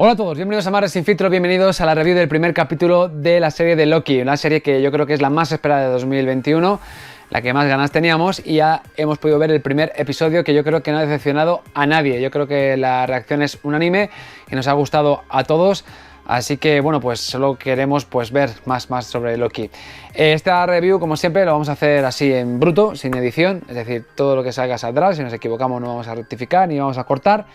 Hola a todos, bienvenidos a Marvel Sin Filtro, bienvenidos a la review del primer capítulo de la serie de Loki, una serie que yo creo que es la más esperada de 2021, la que más ganas teníamos, y ya hemos podido ver el primer episodio que yo creo que no ha decepcionado a nadie. Yo creo que la reacción es unánime y nos ha gustado a todos. Así que bueno, pues solo queremos ver más sobre Loki. Esta review, como siempre, lo vamos a hacer así en bruto, sin edición, es decir, todo lo que salga saldrá. Si nos equivocamos no vamos a rectificar ni vamos a cortar.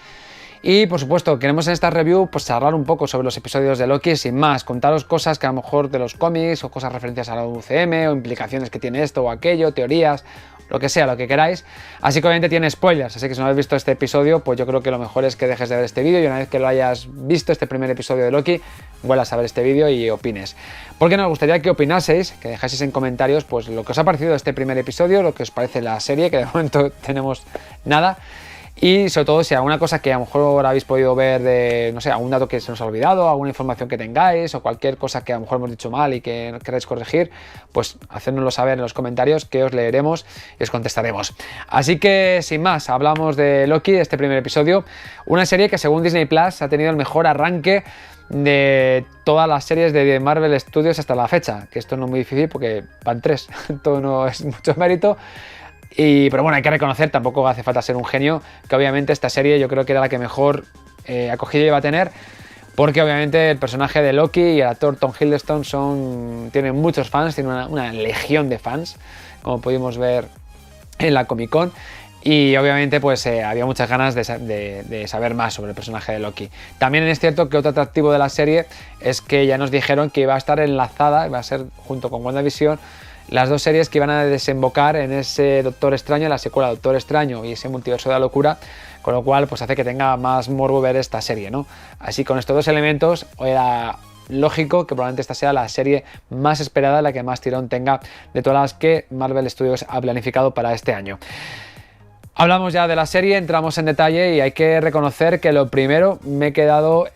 Y por supuesto, queremos en esta review charlar un poco sobre los episodios de Loki, sin más, contaros cosas que a lo mejor de los cómics o cosas referencias a la UCM o implicaciones que tiene esto o aquello, teorías, lo que sea, lo que queráis. Así que obviamente tiene spoilers, así que si no habéis visto este episodio, pues yo creo que lo mejor es que dejes de ver este vídeo y una vez que lo hayas visto, este primer episodio de Loki, vuelvas a ver este vídeo y opines. Porque nos gustaría que opinaseis, que dejaseis en comentarios pues lo que os ha parecido este primer episodio, lo que os parece la serie, que de momento tenemos nada. Y sobre todo si hay alguna cosa que a lo mejor habéis podido ver de, no sé, algún dato que se nos ha olvidado, alguna información que tengáis o cualquier cosa que a lo mejor hemos dicho mal y que queráis corregir, pues hacérnoslo saber en los comentarios que os leeremos y os contestaremos. Así que sin más, hablamos de Loki, de este primer episodio, una serie que según Disney Plus ha tenido el mejor arranque de todas las series de Marvel Studios hasta la fecha, que esto no es muy difícil porque van 3, todo no es mucho mérito. Pero bueno, hay que reconocer, tampoco hace falta ser un genio, que obviamente esta serie yo creo que era la que mejor acogida iba a tener, porque obviamente el personaje de Loki y el actor Tom Hiddleston tienen muchos fans, tienen una legión de fans, como pudimos ver en la Comic Con, y obviamente pues había muchas ganas de saber más sobre el personaje de Loki. También es cierto que otro atractivo de la serie es que ya nos dijeron que iba a estar enlazada, iba a ser junto con WandaVision, las dos series que iban a desembocar en ese Doctor Extraño, la secuela Doctor Extraño y ese multiverso de la locura, con lo cual pues hace que tenga más morbo ver esta serie, ¿no? Así con estos dos elementos era lógico que probablemente esta sea la serie más esperada, la que más tirón tenga de todas las que Marvel Studios ha planificado para este año. Hablamos ya de la serie, entramos en detalle y hay que reconocer que lo primero me he quedado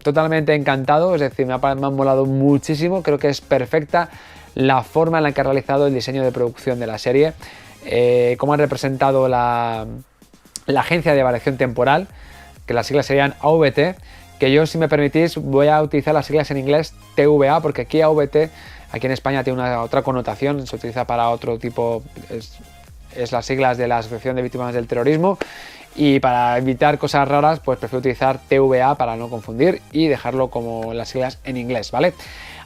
totalmente encantado, es decir, me ha molado muchísimo, creo que es perfecta la forma en la que ha realizado el diseño de producción de la serie, cómo han representado la agencia de variación temporal, que las siglas serían AVT, que yo, si me permitís, voy a utilizar las siglas en inglés TVA, porque aquí AVT, aquí en España tiene otra connotación, se utiliza para otro tipo, es las siglas de la Asociación de Víctimas del Terrorismo, y para evitar cosas raras pues prefiero utilizar TVA para no confundir y dejarlo como las siglas en inglés, ¿vale?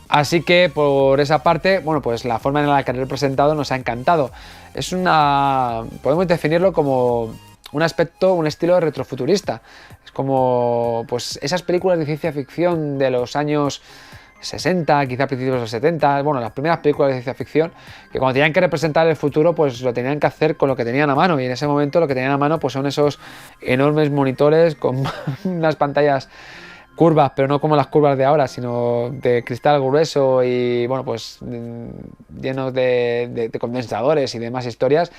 Así que por esa parte, bueno, pues la forma en la que han representado nos ha encantado. Podemos definirlo como un aspecto, un estilo retrofuturista. Es como pues esas películas de ciencia ficción de los años 60, quizá a principios de los 70, bueno, las primeras películas de ciencia ficción, que cuando tenían que representar el futuro, pues lo tenían que hacer con lo que tenían a mano, y en ese momento lo que tenían a mano pues son esos enormes monitores con unas pantallas curvas, pero no como las curvas de ahora, sino de cristal grueso y bueno, pues llenos de condensadores y demás historias.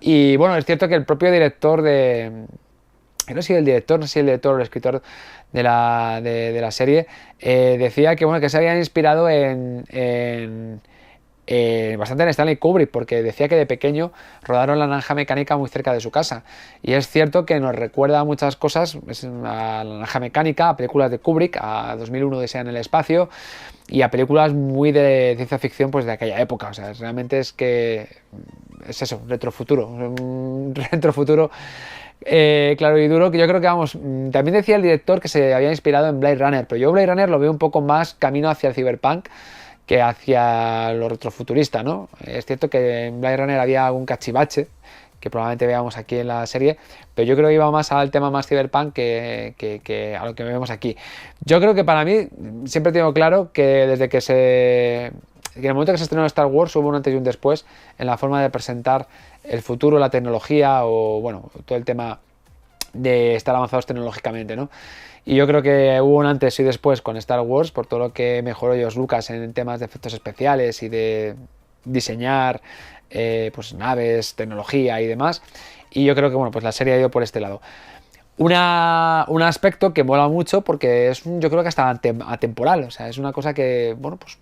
Y bueno, es cierto que el propio director no sé si el director o el escritor de la serie decía que bueno, que se habían inspirado bastante en Stanley Kubrick, porque decía que de pequeño rodaron La Naranja Mecánica muy cerca de su casa, y es cierto que nos recuerda a muchas cosas, a La Naranja Mecánica, a películas de Kubrick, a 2001 Odisea en el espacio y a películas muy de ciencia ficción pues de aquella época. O sea, realmente es eso, retrofuturo, un retrofuturo claro y duro, que yo creo que vamos, también decía el director que se había inspirado en Blade Runner, pero yo Blade Runner lo veo un poco más camino hacia el cyberpunk que hacia lo retrofuturista, ¿no? Es cierto que en Blade Runner había algún cachivache que probablemente veamos aquí en la serie, pero yo creo que iba más al tema más cyberpunk que a lo que vemos aquí. Yo creo que para mí siempre tengo claro que desde que en el momento que se estrenó Star Wars hubo un antes y un después en la forma de presentar el futuro, la tecnología o bueno, todo el tema de estar avanzados tecnológicamente, ¿no? Y yo creo que hubo un antes y después con Star Wars por todo lo que mejoró George Lucas en temas de efectos especiales y de diseñar pues naves, tecnología y demás. Y yo creo que bueno, pues la serie ha ido por este lado. Un aspecto que mola mucho porque yo creo que hasta atemporal, o sea, es una cosa que, bueno, pues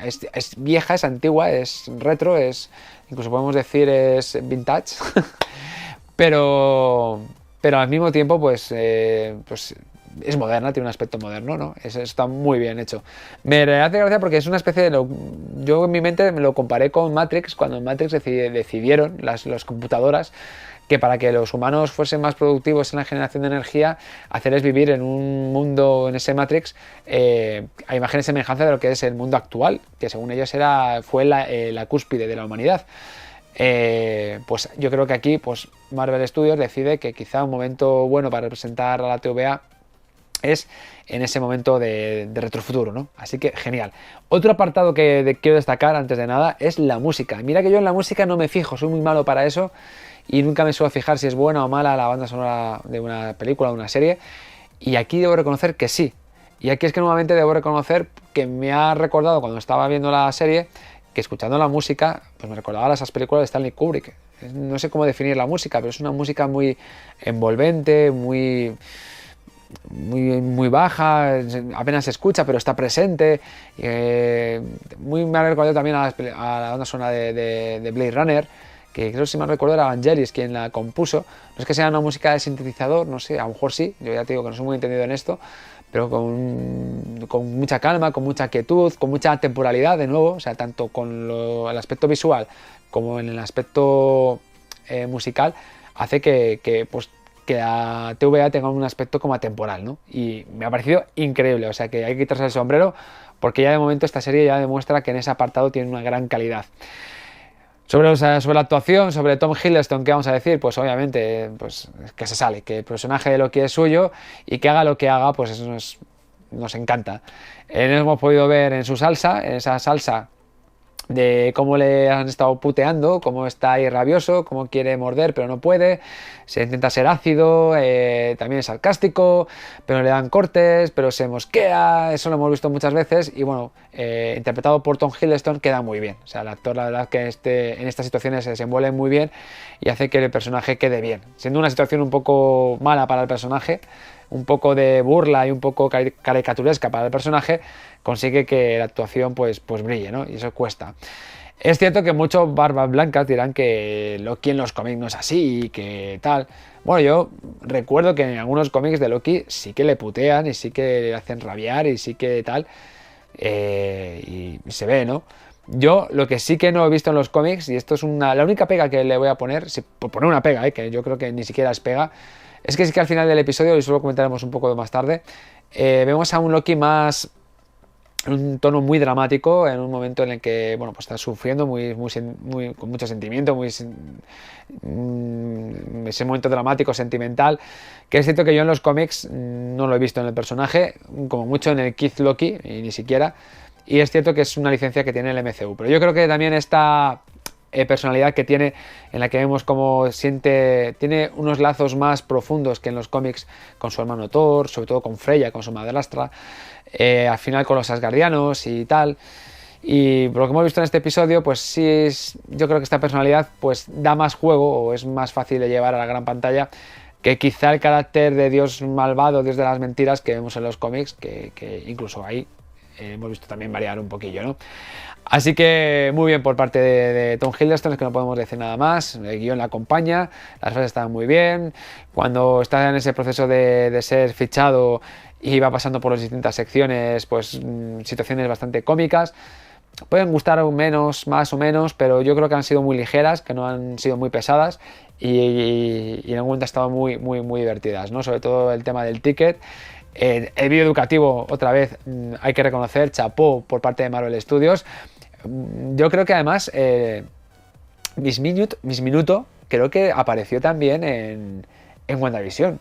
es vieja, es antigua, es retro, incluso podemos decir es vintage, pero al mismo tiempo pues es moderna, tiene un aspecto moderno, ¿no? Está muy bien hecho. Me hace gracia porque es una especie de... yo en mi mente me lo comparé con Matrix, cuando en Matrix decidieron las computadoras que para que los humanos fuesen más productivos en la generación de energía, hacerles vivir en un mundo, en ese Matrix, a imagen y semejanza de lo que es el mundo actual, que según ellos fue la cúspide de la humanidad. Pues yo creo que aquí pues Marvel Studios decide que quizá un momento bueno para representar a la TVA es en ese momento de retrofuturo, ¿no? Así que genial. Otro apartado que quiero destacar antes de nada es la música. Mira que yo en la música no me fijo, soy muy malo para eso y nunca me suelo fijar si es buena o mala la banda sonora de una película o de una serie, y aquí debo reconocer que sí. Y aquí es que nuevamente debo reconocer que me ha recordado cuando estaba viendo la serie, que escuchando la música, pues me recordaba esas películas de Stanley Kubrick. No sé cómo definir la música, pero es una música muy envolvente, muy baja, apenas se escucha, pero está presente. Me ha recordado también a la banda sonora de Blade Runner, que creo que si me recuerdo era Vangelis quien la compuso. No es que sea una música de sintetizador, no sé, a lo mejor sí, yo ya te digo que no soy muy entendido en esto, pero con mucha calma, con mucha quietud, con mucha temporalidad de nuevo, o sea, tanto con el aspecto visual como en el aspecto musical, hace que la TVA tenga un aspecto como atemporal, ¿no? Y me ha parecido increíble, o sea que hay que quitarse el sombrero, porque ya de momento esta serie ya demuestra que en ese apartado tiene una gran calidad. Sobre la actuación, sobre Tom Hiddleston, ¿qué vamos a decir? Pues obviamente pues, que se sale, que el personaje de Loki es suyo y que haga lo que haga, pues eso nos encanta. Nos hemos podido ver en su salsa, en esa salsa de cómo le han estado puteando, cómo está ahí rabioso, cómo quiere morder pero no puede, se intenta ser ácido, también es sarcástico, pero le dan cortes, pero se mosquea, eso lo hemos visto muchas veces y bueno, interpretado por Tom Hiddleston queda muy bien, o sea, el actor la verdad que en estas situaciones se desenvuelve muy bien y hace que el personaje quede bien, siendo una situación un poco mala para el personaje, un poco de burla y un poco caricaturesca para el personaje, consigue que la actuación pues brille, ¿no? Y eso cuesta. Es cierto que muchos barbas blancas dirán que Loki en los cómics no es así y que tal. Bueno, yo recuerdo que en algunos cómics de Loki sí que le putean y sí que le hacen rabiar y sí que tal. Y se ve, ¿no? Yo lo que sí que no he visto en los cómics, y esto es la única pega que le voy a poner, por poner una pega, que yo creo que ni siquiera es pega, es que sí que al final del episodio, y eso lo comentaremos un poco más tarde, vemos a un Loki más en un tono muy dramático, en un momento en el que bueno, pues está sufriendo con mucho sentimiento, ese momento dramático, sentimental, que es cierto que yo en los cómics no lo he visto en el personaje, como mucho en el Kid Loki, y ni siquiera, y es cierto que es una licencia que tiene el MCU, pero yo creo que también esta personalidad que tiene, en la que vemos cómo tiene unos lazos más profundos que en los cómics con su hermano Thor, sobre todo con Freya, con su madrastra, al final con los Asgardianos y tal. Y por lo que hemos visto en este episodio, pues sí, yo creo que esta personalidad pues da más juego o es más fácil de llevar a la gran pantalla que quizá el carácter de Dios malvado, Dios de las mentiras que vemos en los cómics, que incluso ahí hemos visto también variar un poquillo, ¿no? Así que muy bien por parte de Tom Hiddleston, es que no podemos decir nada más, el guión la acompaña, las frases están muy bien, cuando está en ese proceso de ser fichado y va pasando por las distintas secciones, pues situaciones bastante cómicas, pueden gustar menos, más o menos, pero yo creo que han sido muy ligeras, que no han sido muy pesadas y en algún momento han estado muy divertidas, ¿no? Sobre todo el tema del ticket. El vídeo educativo, otra vez, hay que reconocer, chapó por parte de Marvel Studios. Yo creo que además Miss Minuto creo que apareció también en WandaVision.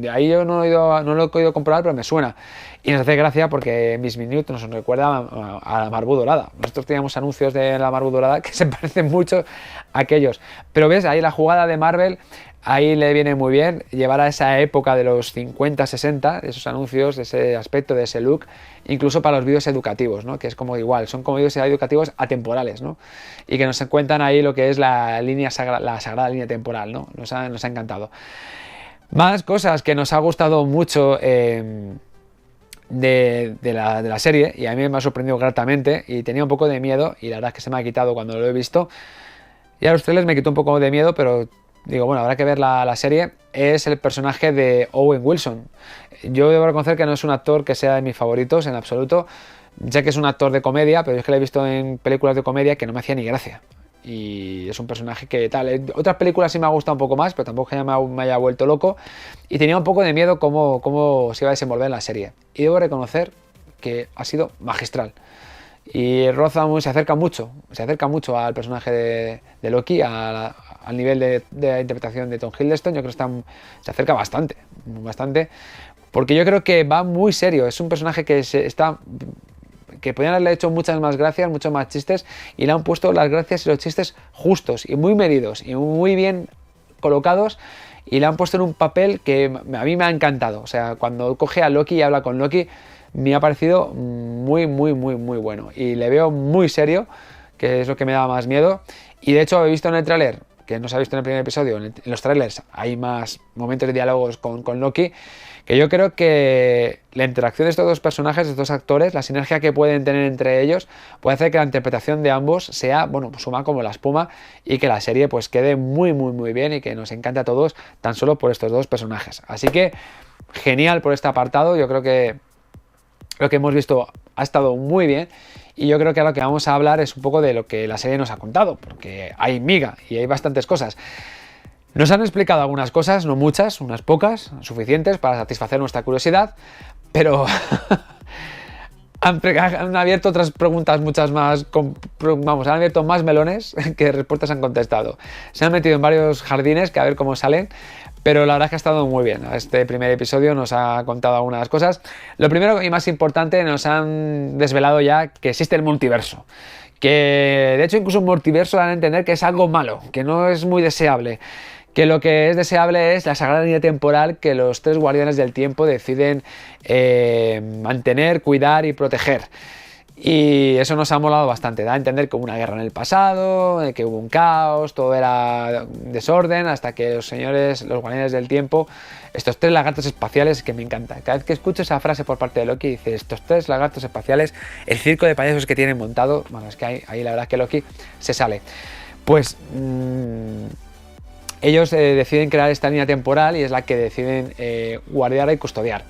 De ahí yo no lo he podido comprobar, pero me suena. Y nos hace gracia porque Miss Minute nos recuerda a la Marbu Dorada. Nosotros teníamos anuncios de la Marbu Dorada que se parecen mucho a aquellos. Pero ves, ahí la jugada de Marvel, ahí le viene muy bien llevar a esa época de los 50, 60, esos anuncios, de ese aspecto, de ese look, incluso para los vídeos educativos, ¿no? Que es como igual, son como vídeos educativos atemporales, ¿no? Y que nos cuentan ahí lo que es la sagrada línea temporal, ¿no? Nos ha encantado. Más cosas que nos ha gustado mucho de la serie, y a mí me ha sorprendido gratamente, y tenía un poco de miedo, y la verdad es que se me ha quitado cuando lo he visto. Y a los trailers me quitó un poco de miedo, pero digo, bueno, habrá que ver la serie, es el personaje de Owen Wilson. Yo debo reconocer que no es un actor que sea de mis favoritos en absoluto. Sé que es un actor de comedia, pero es que lo he visto en películas de comedia que no me hacía ni gracia. Y es un personaje que tal. Otras películas sí me ha gustado un poco más, pero tampoco que me haya vuelto loco. Y tenía un poco de miedo cómo se iba a desenvolver en la serie. Y debo reconocer que ha sido magistral. Y se acerca mucho al personaje de Loki, al nivel de interpretación de Tom Hiddleston. Yo creo que se acerca bastante, porque yo creo que va muy serio. Es un personaje que podrían haberle hecho muchas más gracias, muchos más chistes, y le han puesto las gracias y los chistes justos y muy medidos y muy bien colocados, y le han puesto en un papel que a mí me ha encantado. O sea, cuando coge a Loki y habla con Loki, me ha parecido muy bueno, y le veo muy serio, que es lo que me da más miedo. Y de hecho he visto en el tráiler, que no se ha visto en el primer episodio, en los trailers hay más momentos de diálogos con Loki, que yo creo que la interacción de estos dos personajes, de estos dos actores, la sinergia que pueden tener entre ellos, puede hacer que la interpretación de ambos sea, bueno, pues suma como la espuma, y que la serie pues quede muy bien, y que nos encante a todos tan solo por estos dos personajes. Así que genial por este apartado. Yo creo que lo que hemos visto ha estado muy bien, y yo creo que ahora lo que vamos a hablar es un poco de lo que la serie nos ha contado, porque hay miga y hay bastantes cosas. Nos han explicado algunas cosas, no muchas, unas pocas, suficientes para satisfacer nuestra curiosidad, pero han abierto otras preguntas muchas más, han abierto más melones que respuestas han contestado. Se han metido en varios jardines que a ver cómo salen, pero la verdad es que ha estado muy bien. Este primer episodio nos ha contado algunas cosas. Lo primero y más importante, nos han desvelado ya que existe el multiverso. Que de hecho incluso un multiverso dan a entender que es algo malo, que no es muy deseable. Que lo que es deseable es la sagrada línea temporal que los tres guardianes del tiempo deciden mantener, cuidar y proteger. Y eso nos ha molado bastante. Da a entender que hubo una guerra en el pasado, que hubo un caos, todo era desorden, hasta que los guardianes del tiempo, estos tres lagartos espaciales, que me encanta. Cada vez que escucho esa frase por parte de Loki, dice, estos tres lagartos espaciales, el circo de payasos que tienen montado, bueno, es que ahí la verdad es que Loki se sale. Pues ellos deciden crear esta línea temporal, y es la que deciden guardar y custodiar.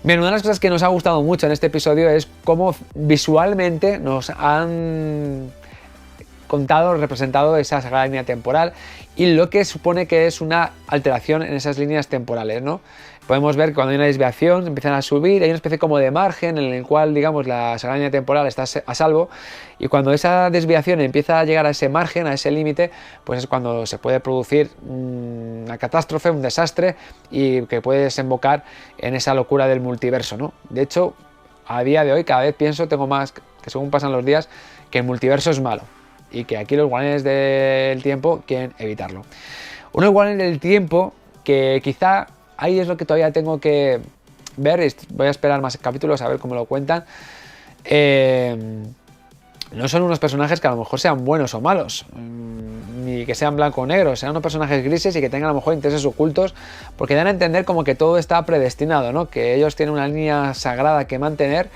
Bien, una de las cosas que nos ha gustado mucho en este episodio es cómo visualmente nos han representado esa sagrada línea temporal, y lo que supone que es una alteración en esas líneas temporales, ¿no? Podemos ver que cuando hay una desviación empiezan a subir, hay una especie como de margen en el cual, digamos, la sagrada línea temporal está a salvo, y cuando esa desviación empieza a llegar a ese margen, a ese límite, pues es cuando se puede producir una catástrofe, un desastre, y que puede desembocar en esa locura del multiverso, ¿no? De hecho, a día de hoy cada vez tengo más, que según pasan los días, que el multiverso es malo, y que aquí los guardianes del tiempo quieren evitarlo. Unos guardianes del tiempo que quizá ahí es lo que todavía tengo que ver, y voy a esperar más capítulos a ver cómo lo cuentan. No son unos personajes que a lo mejor sean buenos o malos, ni que sean blanco o negro, sean unos personajes grises y que tengan a lo mejor intereses ocultos, porque dan a entender como que todo está predestinado, ¿no? Que ellos tienen una línea sagrada que mantener.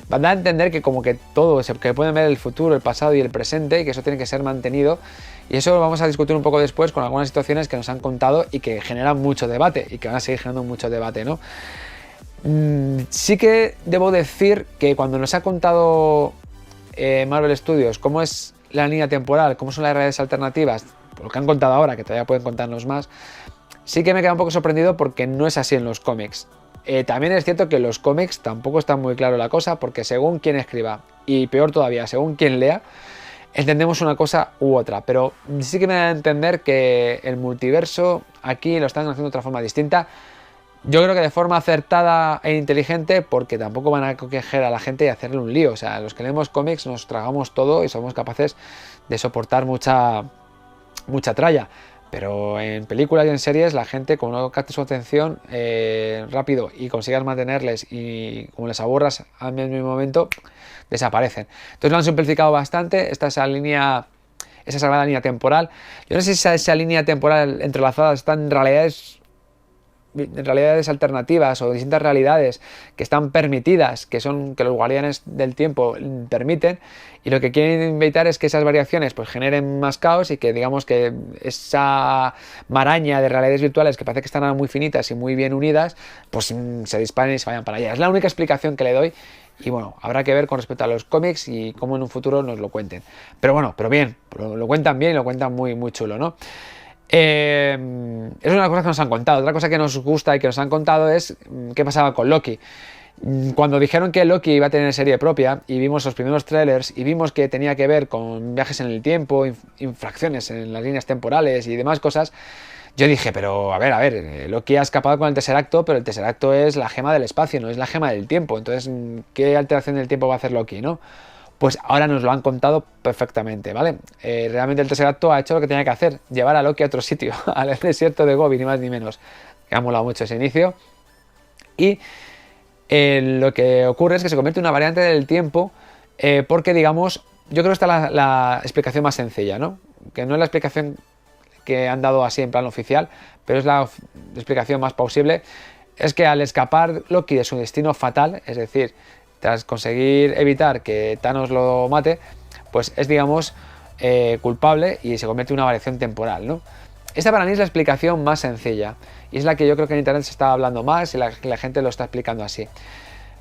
Dan a entender que como que todo, que pueden ver el futuro, el pasado y el presente, y que eso tiene que ser mantenido. Y eso lo vamos a discutir un poco después con algunas situaciones que nos han contado y que generan mucho debate, y que van a seguir generando mucho debate, ¿no? Sí que debo decir que cuando nos ha contado Marvel Studios cómo es la línea temporal, cómo son las realidades alternativas, por lo que han contado ahora, que todavía pueden contarnos más, sí que me queda un poco sorprendido, porque no es así en los cómics. También es cierto que en los cómics tampoco está muy claro la cosa, porque según quien escriba, y peor todavía, según quien lea, entendemos una cosa u otra. Pero sí que me da a entender que el multiverso aquí lo están haciendo de otra forma distinta. Yo creo que de forma acertada e inteligente, porque tampoco van a coger a la gente y hacerle un lío. O sea, los que leemos cómics nos tragamos todo y somos capaces de soportar mucha tralla. Pero en películas y en series la gente, como no capte su atención rápido y consigas mantenerles, y como les aburras al mismo momento, desaparecen. Entonces lo han simplificado bastante, esa sagrada línea temporal. Yo no sé si esa línea temporal entrelazada está en realidad es realidades alternativas o distintas realidades que están permitidas, que los guardianes del tiempo permiten, y lo que quieren evitar es que esas variaciones pues generen más caos y que digamos que esa maraña de realidades virtuales que parece que están muy finitas y muy bien unidas, pues se disparen y se vayan para allá. Es la única explicación que le doy. Y bueno, habrá que ver con respecto a los cómics y cómo en un futuro nos lo cuenten. Pero bueno, pero bien, lo cuentan bien y lo cuentan muy, muy chulo, ¿no? Es una cosa que nos han contado. Otra cosa que nos gusta y que nos han contado es qué pasaba con Loki. Cuando dijeron que Loki iba a tener serie propia y vimos los primeros trailers y vimos que tenía que ver con viajes en el tiempo, infracciones en las líneas temporales y demás cosas, yo dije, pero a ver, Loki ha escapado con el Tesseracto, pero el Tesseracto es la gema del espacio, no es la gema del tiempo. Entonces, ¿qué alteración del tiempo va a hacer Loki, no? Pues ahora nos lo han contado perfectamente, ¿vale? Realmente el Tesseracto ha hecho lo que tenía que hacer, llevar a Loki a otro sitio, al desierto de Gobi, ni más ni menos. Que ha molado mucho ese inicio. Y lo que ocurre es que se convierte en una variante del tiempo porque, digamos, yo creo que está la explicación más sencilla, ¿no? Que no es la explicación que han dado así en plan oficial, pero es la explicación más plausible, es que al escapar Loki de su destino fatal, es decir, tras conseguir evitar que Thanos lo mate, pues es, digamos, culpable y se convierte en una variación temporal, ¿no? Esta para mí es la explicación más sencilla y es la que yo creo que en internet se está hablando más y la gente lo está explicando así.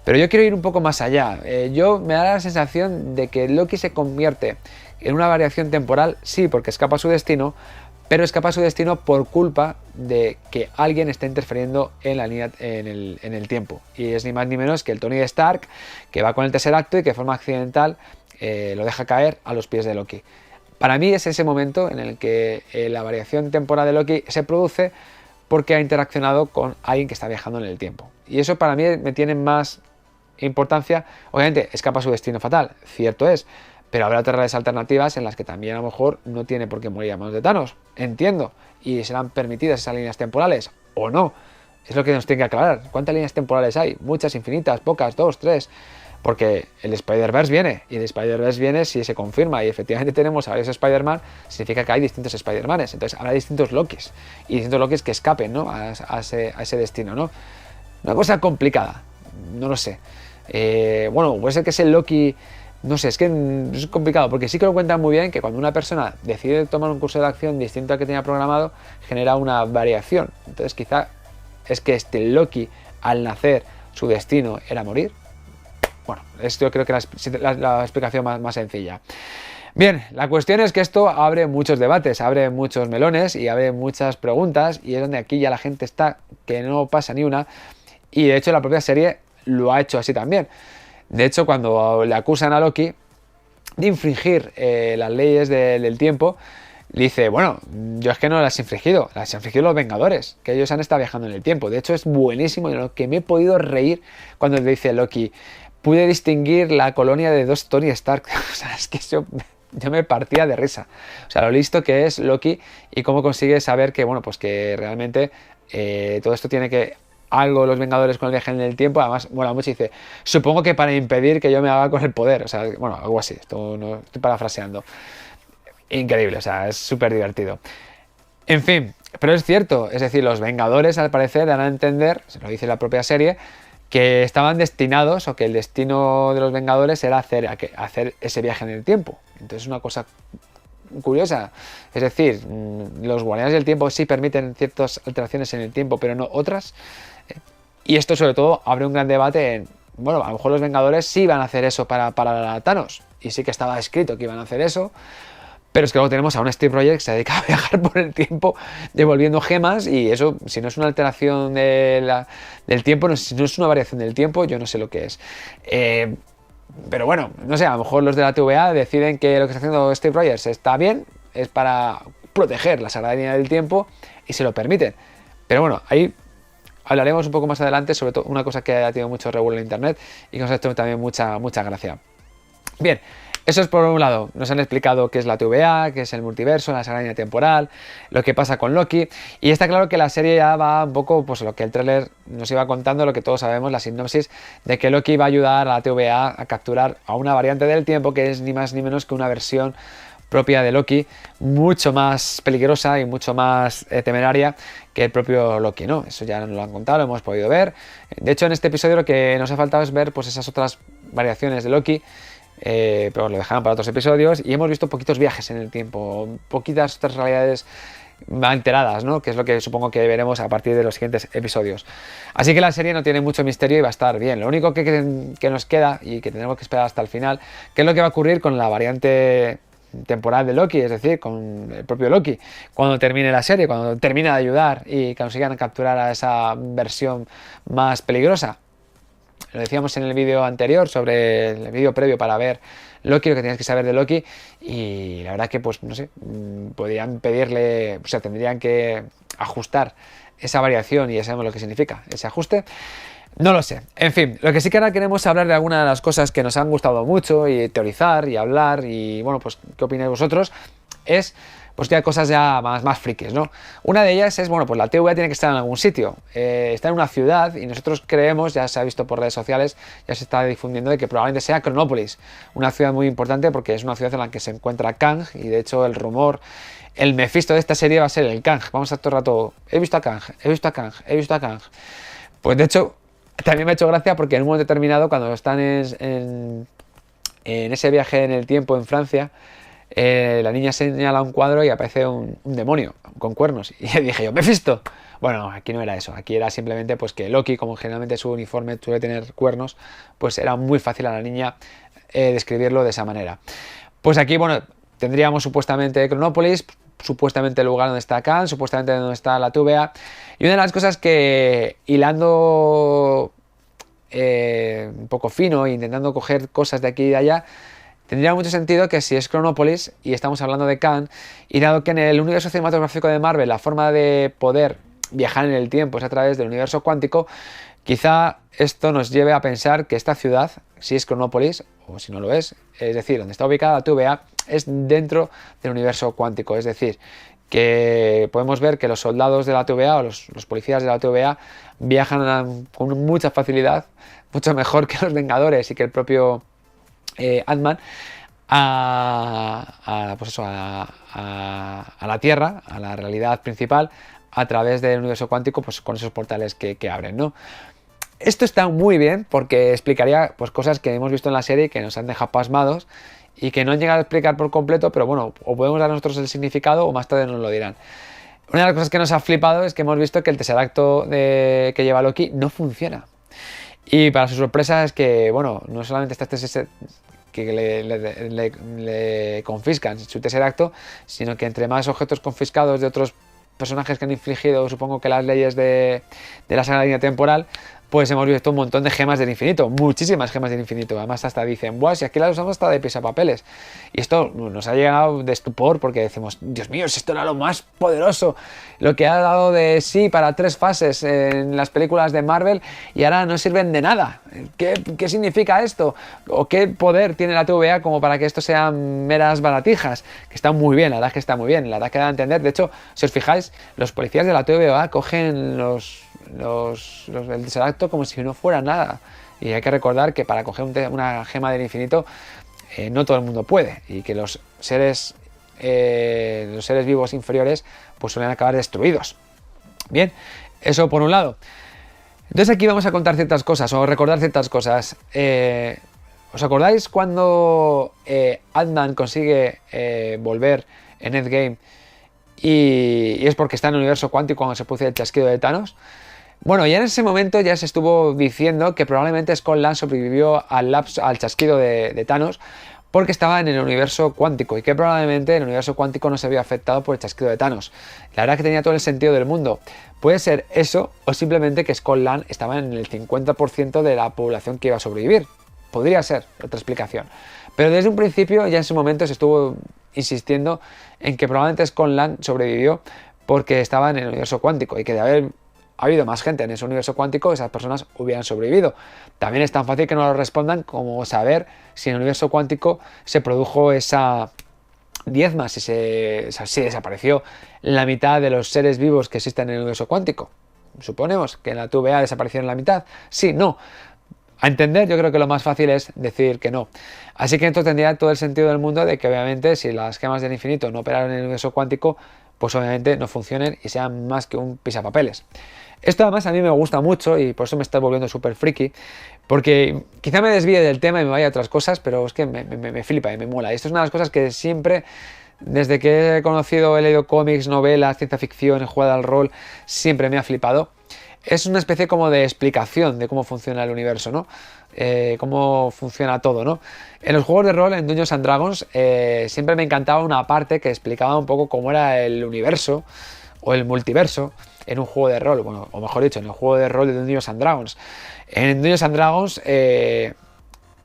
Pero yo quiero ir un poco más allá. Yo me da la sensación de que Loki se convierte en una variación temporal, sí, porque escapa a su destino, pero escapa a su destino por culpa de que alguien está interfiriendo en la línea, en el tiempo. Y es ni más ni menos que el Tony Stark, que va con el Tesseracto y que de forma accidental lo deja caer a los pies de Loki. Para mí es ese momento en el que la variación temporal de Loki se produce porque ha interaccionado con alguien que está viajando en el tiempo. Y eso para mí me tiene más importancia. Obviamente escapa a su destino fatal, cierto es, pero habrá otras redes alternativas en las que también a lo mejor no tiene por qué morir a manos de Thanos, entiendo, y serán permitidas esas líneas temporales, o no, es lo que nos tiene que aclarar. ¿Cuántas líneas temporales hay? Muchas, infinitas, pocas, 2, 3, porque el Spider-Verse viene, y el Spider-Verse viene si se confirma, y efectivamente tenemos a varios Spider-Man, significa que hay distintos Spider-Manes, entonces habrá distintos Lokis, y distintos Lokis que escapen, ¿no? a ese destino, ¿no? Una cosa complicada, no lo sé. Bueno, puede ser que ese Loki... No sé, es que es complicado, porque sí que lo cuentan muy bien que cuando una persona decide tomar un curso de acción distinto al que tenía programado, genera una variación. Entonces quizá es que este Loki, al nacer, su destino era morir. Bueno, esto yo creo que es la explicación más sencilla. Bien, la cuestión es que esto abre muchos debates, abre muchos melones y abre muchas preguntas, y es donde aquí ya la gente está que no pasa ni una, y de hecho la propia serie lo ha hecho así también. De hecho, cuando le acusan a Loki de infringir las leyes del tiempo, le dice, bueno, yo es que no las he infringido, las han infringido los Vengadores, que ellos han estado viajando en el tiempo. De hecho, es buenísimo, y lo que me he podido reír cuando le dice Loki, pude distinguir la colonia de 2 Tony Stark. O sea, es que yo me partía de risa. O sea, lo listo que es Loki y cómo consigue saber que, bueno, pues que realmente todo esto tiene que... algo los Vengadores con el viaje en el tiempo, además mola mucho y dice, supongo que para impedir que yo me haga con el poder, o sea, bueno, algo así, esto no estoy parafraseando. Increíble, o sea, es súper divertido. En fin, pero es cierto, es decir, los Vengadores al parecer dan a entender, se lo dice la propia serie, que estaban destinados, o que el destino de los Vengadores era hacer ese viaje en el tiempo. Entonces es una cosa curiosa, es decir, los Guardianes del Tiempo sí permiten ciertas alteraciones en el tiempo, pero no otras, y esto sobre todo abre un gran debate en, bueno, a lo mejor los Vengadores sí iban a hacer eso para Thanos, y sí que estaba escrito que iban a hacer eso, pero es que luego tenemos a un Steve Rogers que se dedica a viajar por el tiempo devolviendo gemas, y eso, si no es una alteración del tiempo, si no es una variación del tiempo, yo no sé lo que es. Pero bueno, no sé, a lo mejor los de la TVA deciden que lo que está haciendo Steve Rogers está bien, es para proteger la sagrada línea del tiempo y se lo permiten. Pero bueno, ahí hablaremos un poco más adelante sobre todo una cosa que ha tenido mucho revuelo en internet y que nos ha hecho también mucha gracia. Bien, eso es por un lado, nos han explicado qué es la TVA, qué es el multiverso, la sagrada línea temporal, lo que pasa con Loki, y está claro que la serie ya va un poco, pues lo que el tráiler nos iba contando, lo que todos sabemos, la sinopsis de que Loki va a ayudar a la TVA a capturar a una variante del tiempo que es ni más ni menos que una versión propia de Loki, mucho más peligrosa y mucho más temeraria que el propio Loki, ¿no? Eso ya nos lo han contado, lo hemos podido ver. De hecho, en este episodio lo que nos ha faltado es ver pues esas otras variaciones de Loki, pero lo dejaron para otros episodios, y hemos visto poquitos viajes en el tiempo, poquitas otras realidades alteradas, ¿no? Que es lo que supongo que veremos a partir de los siguientes episodios. Así que la serie no tiene mucho misterio y va a estar bien. Lo único que nos queda, y que tenemos que esperar hasta el final, qué es lo que va a ocurrir con la variante temporal de Loki, es decir, con el propio Loki, cuando termine la serie, cuando termine de ayudar y consigan capturar a esa versión más peligrosa. Lo decíamos en el vídeo anterior, sobre el vídeo previo para ver Loki, lo que tienes que saber de Loki, y la verdad que, pues, no sé, podrían pedirle, o sea, tendrían que ajustar esa variación, y ya sabemos lo que significa ese ajuste. No lo sé. En fin, lo que sí que ahora queremos hablar de algunas de las cosas que nos han gustado mucho, y teorizar y hablar, y bueno, pues, ¿qué opináis vosotros? Es pues ya cosas ya más frikis, ¿no? Una de ellas es, bueno, pues la TVA tiene que estar en algún sitio, está en una ciudad, y nosotros creemos, ya se ha visto por redes sociales, ya se está difundiendo, de que probablemente sea Cronópolis, una ciudad muy importante porque es una ciudad en la que se encuentra Kang, y de hecho el rumor, el Mephisto de esta serie va a ser el Kang. Vamos a estar todo el rato, he visto a Kang, he visto a Kang, he visto a Kang. Pues de hecho, también me ha hecho gracia porque en un momento determinado, cuando están en ese viaje en el tiempo en Francia, la niña señala un cuadro y aparece un demonio con cuernos, y dije yo, ¡Mephisto! Bueno, aquí no era eso, aquí era simplemente pues que Loki, como generalmente su uniforme suele tener cuernos, pues era muy fácil a la niña describirlo de esa manera. Pues aquí, bueno, tendríamos supuestamente Cronópolis, supuestamente el lugar donde está Khan, supuestamente donde está la TVA, y una de las cosas que, hilando un poco fino e intentando coger cosas de aquí y de allá, tendría mucho sentido que si es Cronópolis y estamos hablando de Khan, y dado que en el universo cinematográfico de Marvel la forma de poder viajar en el tiempo es a través del universo cuántico, quizá esto nos lleve a pensar que esta ciudad, si es Cronópolis, o si no lo es decir, donde está ubicada la TVA, es dentro del universo cuántico, es decir, que podemos ver que los soldados de la TVA o los policías de la TVA viajan con mucha facilidad, mucho mejor que los Vengadores y que el propio Ant-Man pues eso, a la Tierra, a la realidad principal, a través del universo cuántico, pues con esos portales que abren, ¿no? Esto está muy bien porque explicaría pues cosas que hemos visto en la serie que nos han dejado pasmados y que no han llegado a explicar por completo, pero bueno, o podemos dar nosotros el significado o más tarde nos lo dirán. Una de las cosas que nos ha flipado es que hemos visto que el Tesseracto que lleva Loki no funciona. Y para su sorpresa es que, bueno, no solamente está este que le confiscan su Tesseracto, sino que entre más objetos confiscados de otros personajes que han infligido, supongo que las leyes de la saga línea temporal, pues hemos visto un montón de gemas del infinito, muchísimas gemas del infinito. Además hasta dicen, buah, si aquí las usamos hasta de pisapapeles. Y esto nos ha llegado de estupor porque decimos, Dios mío, si esto era lo más poderoso, lo que ha dado de sí para 3 fases en las películas de Marvel, y ahora no sirven de nada. ¿Qué significa esto? ¿O qué poder tiene la TVA como para que esto sean meras baratijas? Que está muy bien, la verdad es que está muy bien, la verdad que da a entender. De hecho, si os fijáis, los policías de la TVA cogen el Tesseracto como si no fuera nada, y hay que recordar que para coger una gema del infinito no todo el mundo puede, y que los seres vivos inferiores pues suelen acabar destruidos. Bien, eso por un lado. Entonces aquí vamos a contar ciertas cosas o recordar ciertas cosas. ¿Os acordáis cuando Ant-Man consigue volver en Endgame y es porque está en el universo cuántico cuando se produce el chasquido de Thanos? Bueno, ya en ese momento ya se estuvo diciendo que probablemente Scott Lang sobrevivió al chasquido de Thanos porque estaba en el universo cuántico, y que probablemente el universo cuántico no se había afectado por el chasquido de Thanos. La verdad que tenía todo el sentido del mundo. Puede ser eso, o simplemente que Scott Lang estaba en el 50% de la población que iba a sobrevivir. Podría ser otra explicación. Pero desde un principio, ya en su momento, se estuvo insistiendo en que probablemente Scott Lang sobrevivió porque estaba en el universo cuántico, y que de haber habido más gente en ese universo cuántico, esas personas hubieran sobrevivido. También es tan fácil que no lo respondan como saber si en el universo cuántico se produjo esa diezma, si desapareció la mitad de los seres vivos que existen en el universo cuántico. Suponemos que en la TVA desaparecieron la mitad. Sí, no. A entender, yo creo que lo más fácil es decir que no. Así que esto tendría todo el sentido del mundo de que obviamente si las gemas del infinito no operaron en el universo cuántico, pues obviamente no funcionen y sean más que un pisapapeles. Esto además a mí me gusta mucho y por eso me está volviendo súper friki, porque quizá me desvíe del tema y me vaya a otras cosas, pero es que me flipa y me mola. Y esto es una de las cosas que siempre, desde que he conocido, he leído cómics, novelas, ciencia ficción, he jugado al rol, siempre me ha flipado. Es una especie como de explicación de cómo funciona el universo, ¿no? Cómo funciona todo, ¿no? En los juegos de rol, en Dungeons and Dragons, siempre me encantaba una parte que explicaba un poco cómo era el universo o el multiverso en un juego de rol, bueno, o mejor dicho, en el juego de rol de Dungeons and Dragons. En Dungeons and Dragons,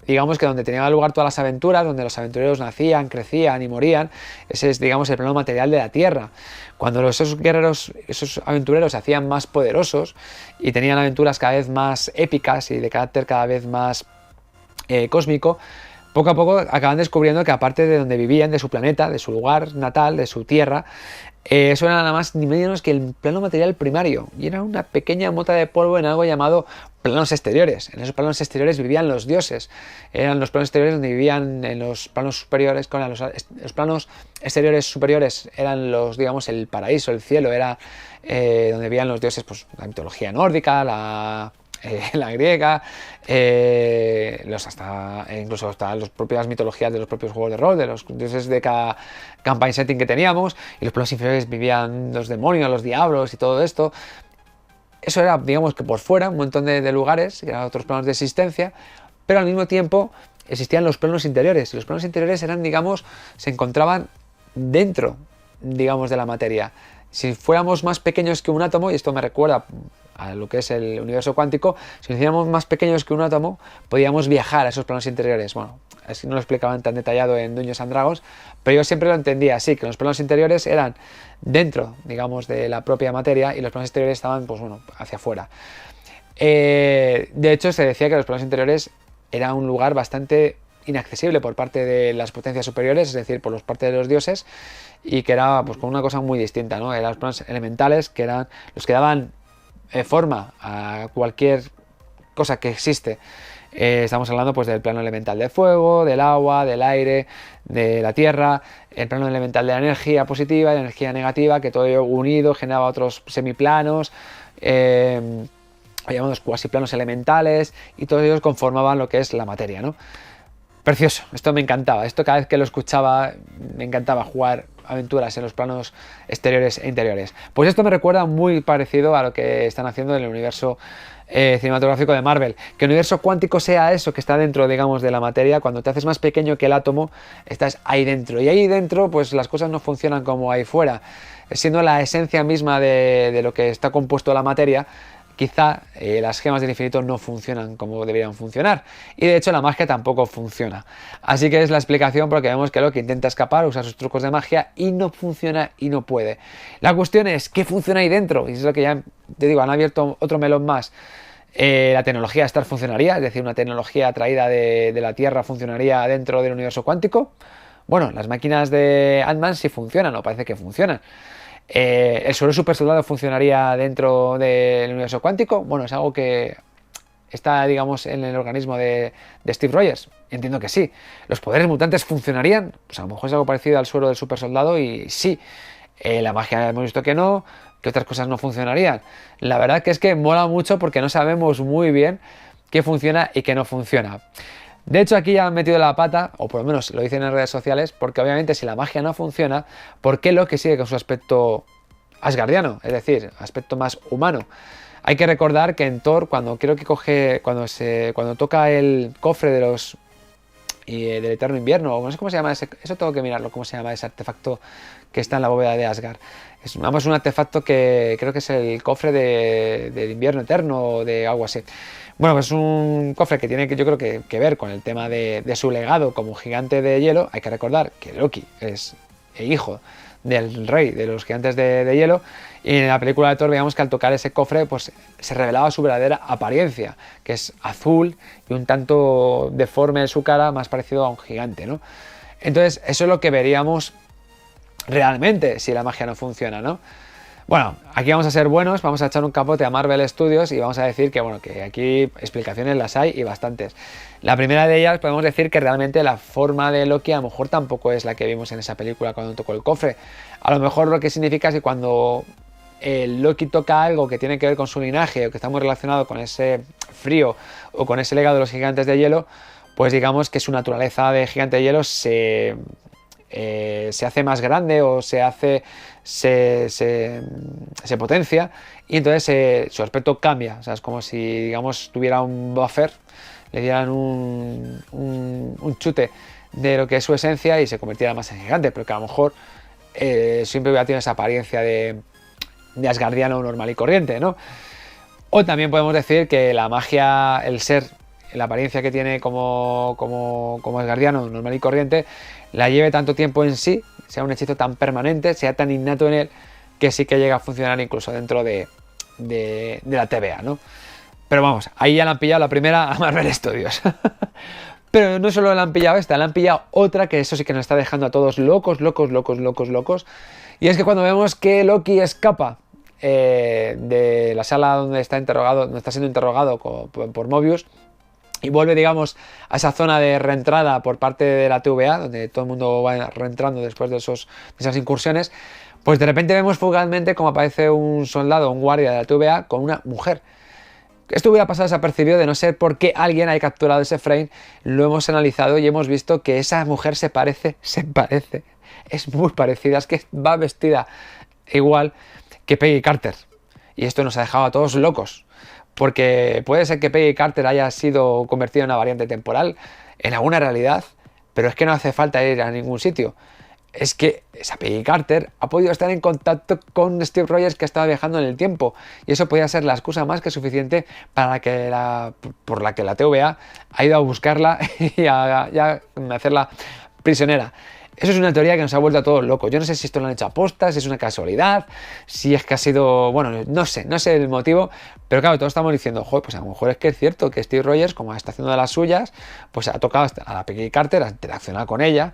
digamos que donde tenían lugar todas las aventuras, donde los aventureros nacían, crecían y morían, ese es, digamos, el plano material de la Tierra. Cuando esos guerreros, esos aventureros se hacían más poderosos y tenían aventuras cada vez más épicas y de carácter cada vez más cósmico, poco a poco acaban descubriendo que aparte de donde vivían, de su planeta, de su lugar natal, de su tierra, eso era nada más ni menos que el plano material primario, y era una pequeña mota de polvo en algo llamado planos exteriores. En esos planos exteriores vivían los dioses, eran los planos exteriores donde vivían en los planos superiores, con los planos exteriores superiores eran los, digamos, el paraíso, el cielo, era donde vivían los dioses, pues la mitología nórdica, la griega, incluso hasta las propias mitologías de los propios juegos de rol, de los dioses de cada campaign setting que teníamos, y los planos inferiores vivían los demonios, los diablos y todo esto. Eso era, digamos, que por fuera, un montón de lugares, que eran otros planos de existencia, pero al mismo tiempo existían los planos interiores, y los planos interiores eran, digamos, se encontraban dentro, digamos, de la materia. Si fuéramos más pequeños que un átomo, y esto me recuerda a lo que es el universo cuántico, si nos hiciéramos más pequeños que un átomo, podíamos viajar a esos planos interiores. Bueno, así no lo explicaban tan detallado en Dungeons and Dragons, pero yo siempre lo entendía así, que los planos interiores eran dentro, digamos, de la propia materia y los planos exteriores estaban, pues bueno, hacia afuera. De hecho, se decía que los planos interiores era un lugar bastante inaccesible por parte de las potencias superiores, es decir, por parte de los dioses, y que era pues con una cosa muy distinta, ¿no? Eran los planos elementales, que eran los que daban forma a cualquier cosa que existe. Estamos hablando pues del plano elemental del fuego, del agua, del aire, de la tierra, el plano elemental de la energía positiva y la energía negativa, que todo ello unido generaba otros semiplanos, llamados cuasiplanos elementales, y todos ellos conformaban lo que es la materia, ¿no? Precioso, esto me encantaba, esto cada vez que lo escuchaba me encantaba jugar aventuras en los planos exteriores e interiores. Pues esto me recuerda muy parecido a lo que están haciendo en el universo cinematográfico de Marvel. Que el universo cuántico sea eso que está dentro, digamos, de la materia. Cuando te haces más pequeño que el átomo, estás ahí dentro. Y ahí dentro, pues las cosas no funcionan como ahí fuera. Siendo la esencia misma de lo que está compuesto la materia, quizá las gemas del infinito no funcionan como deberían funcionar, y de hecho la magia tampoco funciona. Así que es la explicación porque vemos que Loki intenta escapar, usa sus trucos de magia y no funciona y no puede. La cuestión es, ¿qué funciona ahí dentro? Y es lo que ya te digo, han abierto otro melón más. La tecnología Star funcionaría, es decir, una tecnología traída de la Tierra funcionaría dentro del universo cuántico. Bueno, las máquinas de Ant-Man sí funcionan, o parece que funcionan. ¿El suero super soldado funcionaría dentro del universo cuántico? Bueno, es algo que está, digamos, en el organismo de Steve Rogers. Entiendo que sí. ¿Los poderes mutantes funcionarían? Pues a lo mejor es algo parecido al suero del super soldado y sí. La magia hemos visto que no. ¿Qué otras cosas no funcionarían? La verdad que es que mola mucho porque no sabemos muy bien qué funciona y qué no funciona. De hecho, aquí ya han metido la pata, o por lo menos lo dicen en redes sociales, porque obviamente si la magia no funciona, ¿por qué Loki sigue con su aspecto asgardiano? Es decir, aspecto más humano. Hay que recordar que en Thor, cuando toca el cofre de los del Eterno Invierno, o no sé cómo se llama eso tengo que mirarlo, cómo se llama ese artefacto que está en la bóveda de Asgard. Es un artefacto que creo que es el cofre del invierno eterno o de algo así. Bueno, pues es un cofre que tiene yo creo que ver con el tema de su legado como gigante de hielo. Hay que recordar que Loki es el hijo del rey de los gigantes de hielo, y en la película de Thor veíamos que al tocar ese cofre pues se revelaba su verdadera apariencia, que es azul y un tanto deforme en su cara, más parecido a un gigante, ¿no? Entonces eso es lo que veríamos realmente si la magia no funciona, ¿no? Bueno, aquí vamos a ser buenos, vamos a echar un capote a Marvel Studios y vamos a decir que, bueno, que aquí explicaciones las hay y bastantes. La primera de ellas podemos decir que realmente la forma de Loki a lo mejor tampoco es la que vimos en esa película cuando tocó el cofre. A lo mejor lo que significa es que cuando Loki toca algo que tiene que ver con su linaje o que está muy relacionado con ese frío o con ese legado de los gigantes de hielo, pues digamos que su naturaleza de gigante de hielo se hace más grande o se potencia y entonces su aspecto cambia. O sea, es como si, digamos, tuviera un buffer, le dieran un chute de lo que es su esencia y se convirtiera más en gigante, pero que a lo mejor siempre hubiera tenido esa apariencia de asgardiano normal y corriente, ¿no? O también podemos decir que la magia, el ser, la apariencia que tiene como asgardiano normal y corriente, la lleve tanto tiempo en sí, sea un hechizo tan permanente, sea tan innato en él, que sí que llega a funcionar incluso dentro de la TVA, ¿no? Pero vamos, ahí ya la han pillado la primera a Marvel Studios. Pero no solo la han pillado esta, la han pillado otra que eso sí que nos está dejando a todos locos. Y es que cuando vemos que Loki escapa de la sala donde está siendo interrogado por Mobius, y vuelve, digamos, a esa zona de reentrada por parte de la TVA, donde todo el mundo va reentrando después de esas incursiones, pues de repente vemos fugazmente como aparece un soldado, un guardia de la TVA con una mujer. Esto hubiera pasado desapercibido de no ser porque alguien haya capturado ese frame, lo hemos analizado y hemos visto que esa mujer se parece, es muy parecida, es que va vestida igual que Peggy Carter. Y esto nos ha dejado a todos locos. Porque puede ser que Peggy Carter haya sido convertida en una variante temporal en alguna realidad, pero es que no hace falta ir a ningún sitio. Es que esa Peggy Carter ha podido estar en contacto con Steve Rogers, que estaba viajando en el tiempo, y eso podría ser la excusa más que suficiente por la que la TVA ha ido a buscarla y a hacerla prisionera. Eso es una teoría que nos ha vuelto a todos locos. Yo no sé si esto lo han hecho a posta, si es una casualidad, si es que ha sido... Bueno, no sé el motivo, pero claro, todos estamos diciendo, joder, pues a lo mejor es que es cierto que Steve Rogers, como está haciendo de las suyas, pues ha tocado a la Peggy Carter, ha interaccionado con ella,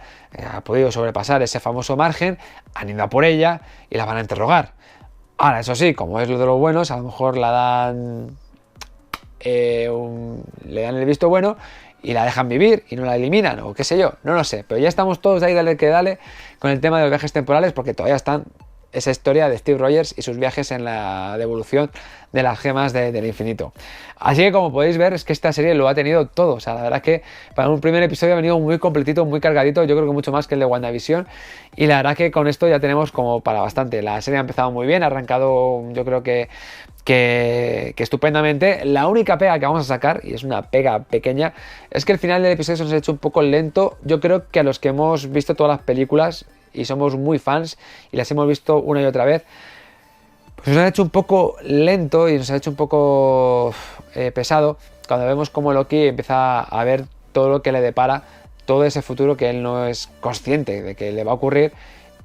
ha podido sobrepasar ese famoso margen, han ido a por ella y la van a interrogar. Ahora, eso sí, como es lo de los buenos, a lo mejor le dan el visto bueno y la dejan vivir y no la eliminan, o qué sé yo, no lo sé, pero ya estamos todos ahí dale que dale con el tema de los viajes temporales, porque todavía están esa historia de Steve Rogers y sus viajes en la devolución de las gemas del infinito. Así que como podéis ver, es que esta serie lo ha tenido todo. O sea, la verdad es que para un primer episodio ha venido muy completito, muy cargadito, yo creo que mucho más que el de WandaVision, y la verdad que con esto ya tenemos como para bastante. La serie ha empezado muy bien, ha arrancado yo creo que estupendamente. La única pega que vamos a sacar, y es una pega pequeña, es que el final del episodio se nos ha hecho un poco lento. Yo creo que a los que hemos visto todas las películas y somos muy fans y las hemos visto una y otra vez, pues nos ha hecho un poco lento y nos ha hecho un poco pesado cuando vemos cómo Loki empieza a ver todo lo que le depara, todo ese futuro que él no es consciente de que le va a ocurrir.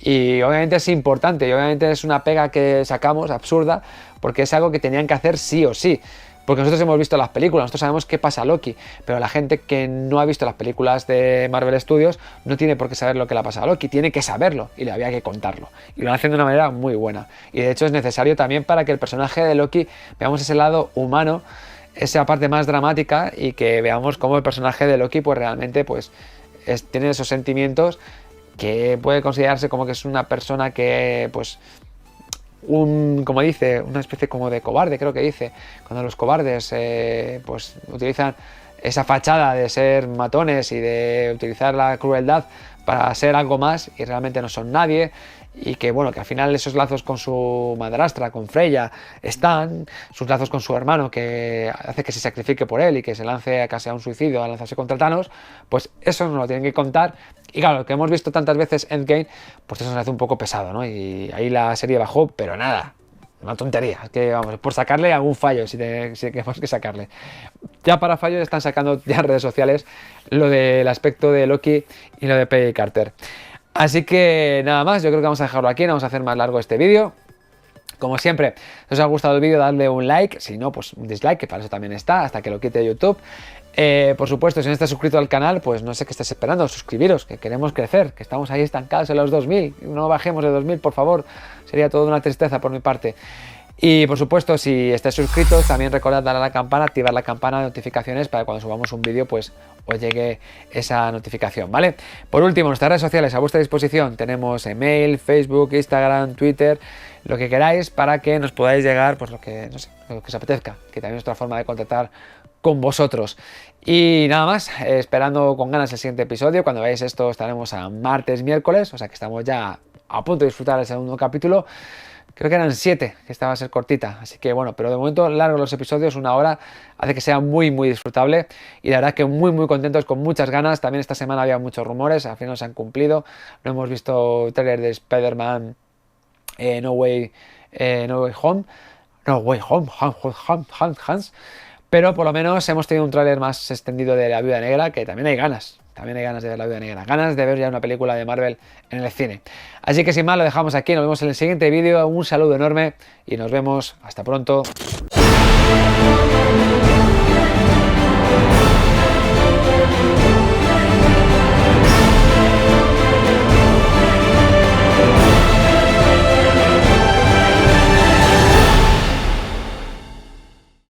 Y obviamente es importante y obviamente es una pega que sacamos absurda, porque es algo que tenían que hacer sí o sí. Porque nosotros hemos visto las películas, nosotros sabemos qué pasa a Loki, pero la gente que no ha visto las películas de Marvel Studios no tiene por qué saber lo que le ha pasado a Loki, tiene que saberlo y le había que contarlo. Y lo hacen de una manera muy buena. Y de hecho es necesario también para que el personaje de Loki veamos ese lado humano, esa parte más dramática, y que veamos cómo el personaje de Loki pues realmente pues tiene esos sentimientos, que puede considerarse como que es una persona que pues como dice, una especie como de cobarde, creo que dice, cuando los cobardes pues utilizan esa fachada de ser matones y de utilizar la crueldad para ser algo más y realmente no son nadie. Y que bueno, que al final esos lazos con su madrastra, con Freya, están, sus lazos con su hermano, que hace que se sacrifique por él y que se lance casi a un suicidio, a lanzarse contra Thanos, pues eso nos lo tienen que contar. Y claro, lo que hemos visto tantas veces Endgame, pues eso nos hace un poco pesado, ¿no? Y ahí la serie bajó, pero nada, una tontería, es que vamos, por sacarle algún fallo, si tenemos que sacarle. Ya para fallo están sacando ya en redes sociales lo del aspecto de Loki y lo de Peggy Carter. Así que nada más, yo creo que vamos a dejarlo aquí, no vamos a hacer más largo este vídeo. Como siempre, si os ha gustado el vídeo, dadle un like, si no, pues un dislike, que para eso también está, hasta que lo quite YouTube. Por supuesto, si no estás suscrito al canal, pues no sé qué estás esperando, suscribiros, que queremos crecer, que estamos ahí estancados en los 2000, no bajemos de 2000, por favor, sería toda una tristeza por mi parte. Y por supuesto, si estáis suscritos, también recordad darle a la campana, activar la campana de notificaciones para que cuando subamos un vídeo, pues os llegue esa notificación, ¿vale? Por último, nuestras redes sociales a vuestra disposición, tenemos email, Facebook, Instagram, Twitter, lo que queráis para que nos podáis llegar, pues lo que, no sé, lo que os apetezca, que también es otra forma de contactar con vosotros. Y nada más, esperando con ganas el siguiente episodio. Cuando veáis esto estaremos a martes, miércoles, o sea que estamos ya a punto de disfrutar el segundo capítulo. Creo que eran 7, que esta va a ser cortita, así que bueno, pero de momento largo los episodios, 1 hora, hace que sea muy disfrutable y la verdad que muy contentos, con muchas ganas. También esta semana había muchos rumores, al final se han cumplido, no hemos visto trailer de Spider-Man No Way Home, pero por lo menos hemos tenido un tráiler más extendido de La Viuda Negra, que también hay ganas de ver La Viuda Negra, ganas de ver ya una película de Marvel en el cine. Así que sin más lo dejamos aquí, nos vemos en el siguiente vídeo, un saludo enorme y nos vemos hasta pronto.